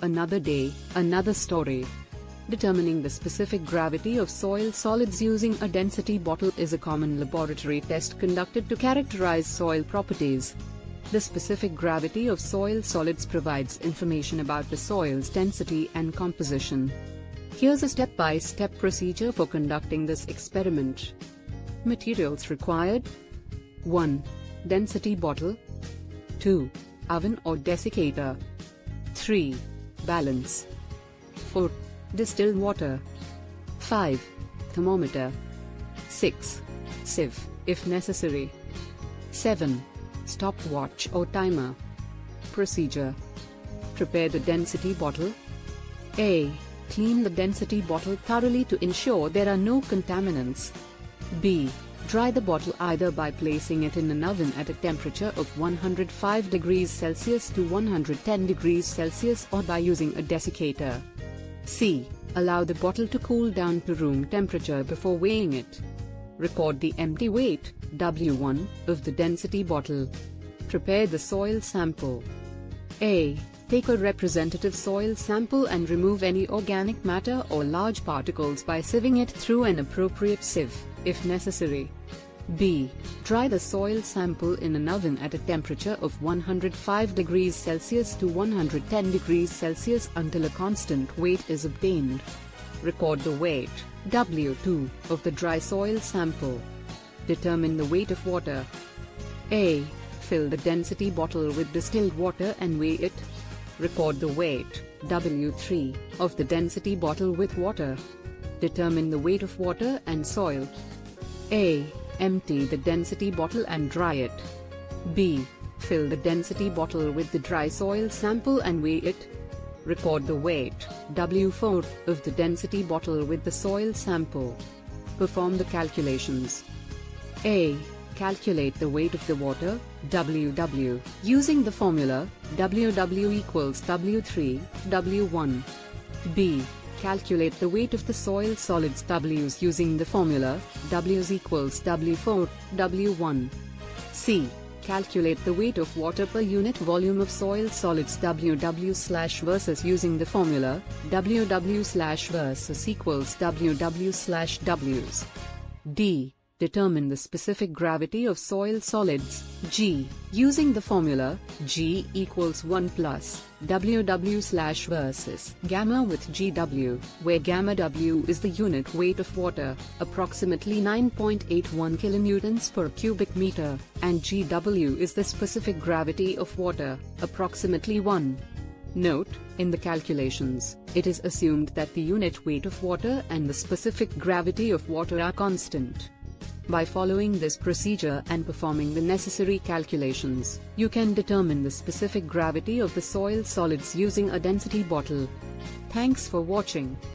Another day, another story. Determining the specific gravity of soil solids using a density bottle is a common laboratory test conducted to characterize soil properties. The specific gravity of soil solids provides information about the soil's density and composition. Here's a step-by-step procedure for conducting this experiment. Materials required: 1. Density bottle. 2. Oven or desiccator. 3. Balance. 4. Distilled water. 5. Thermometer. 6. Sieve, if necessary. 7. Stopwatch or timer. Procedure: prepare the density bottle. A. Clean the density bottle thoroughly to ensure there are no contaminants. B. Dry the bottle either by placing it in an oven at a temperature of 105 degrees Celsius to 110 degrees Celsius or by using a desiccator. C. Allow the bottle to cool down to room temperature before weighing it. Record the empty weight, W1, of the density bottle. Prepare the soil sample. A. Take a representative soil sample and remove any organic matter or large particles by sieving it through an appropriate sieve, if necessary. B. Dry the soil sample in an oven at a temperature of 105 degrees Celsius to 110 degrees Celsius until a constant weight is obtained. Record the weight, W2, of the dry soil sample. Determine the weight of water. A. Fill the density bottle with distilled water and weigh it. Record the weight, W3, of the density bottle with water. Determine the weight of water and soil. A. Empty the density bottle and dry it. B. Fill the density bottle with the dry soil sample and weigh it. Record the weight, W4, of the density bottle with the soil sample. Perform the calculations. A. Calculate the weight of the water, WW, using the formula, WW equals W3, W1. B. Calculate the weight of the soil solids Ws using the formula, Ws equals W4, W1. C. Calculate the weight of water per unit volume of soil solids WW/versus using the formula, WW/versus equals WW/Ws. D. Determine the specific gravity of soil solids, G, using the formula, G equals 1 plus WW/versus gamma with GW, where gamma W is the unit weight of water, approximately 9.81 kilonewtons per cubic meter, and GW is the specific gravity of water, approximately 1. Note, in the calculations, it is assumed that the unit weight of water and the specific gravity of water are constant. By following this procedure and performing the necessary calculations, you can determine the specific gravity of the soil solids using a density bottle. Thanks for watching.